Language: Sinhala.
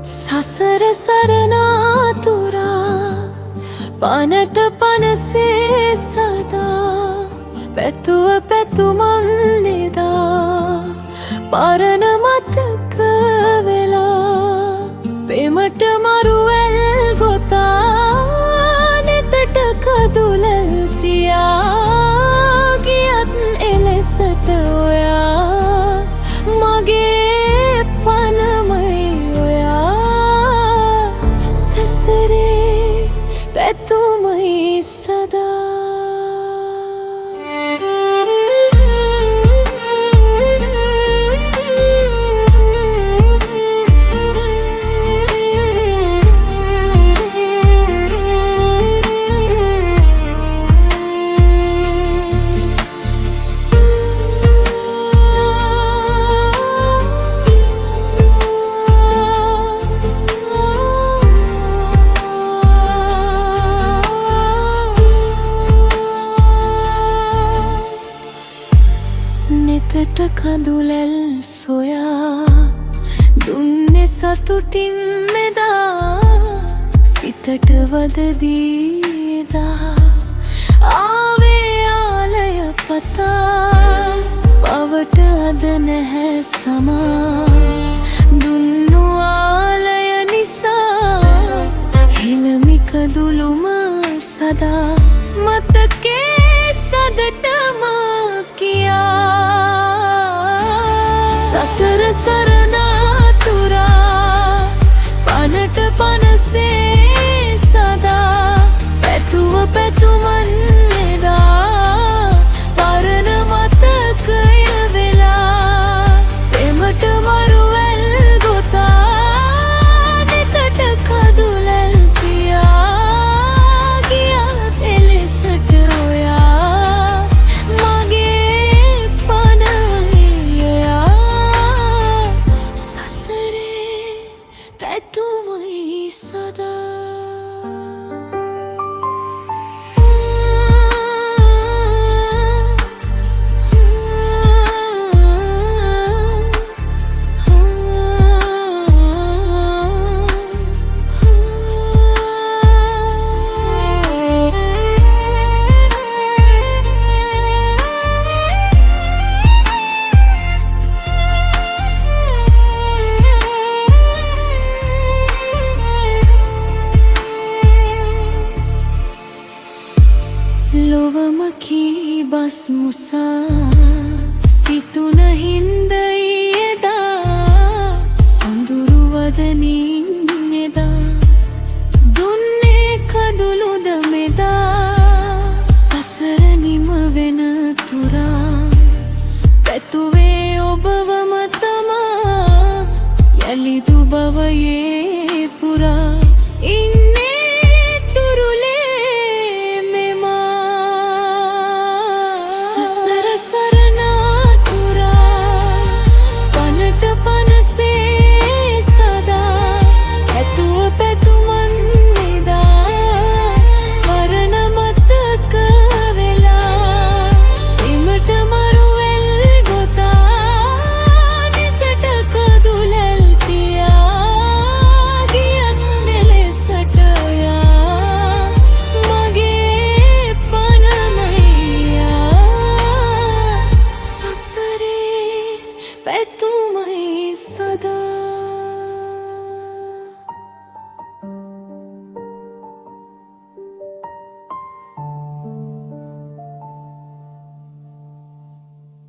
සසර සරනාතුරා පනට පනසේ සදා පැතුව පැතුමන් නෙදා පරණ මතක වෙලා පෙමට මරුවැල් ගොතා නෙතට කදුලල් තියා ගියත් එලෙසට ඔයා මගේ පනමයි ඔයා සසරේ පැතුමයි සදා නෙතට කඳුලැල් සොයා දුන්නේ සතුටින් මෙදා සිතට වදදීදා ආවේ ආලය පතා පවට අද නැහැ සමා දුන්නු ආලය නිසා හෙළමි කඳුළුම සදා මතකේ සදටම සසර සරනාතුරා පනට පනසේ සදා පැතුව පැතුමන් නෙදා පරණ මතකය වෙලා පෙමට මරුවැල් ගොතා නෙතට කදුලැල් තියා ගියත් එලෙසට ඔයා මගේ පනයි පැතුමයි සදා ලොවම කී බස් මුසා සිතුන හින්දයි එදා සොඳුරු වදනින් එදා දුන්නේ කඳුළුද මෙදා සසර නිම වෙන තුරා පැතුවේ ඔබවම තමා යලිදු බවයේ පුරා tu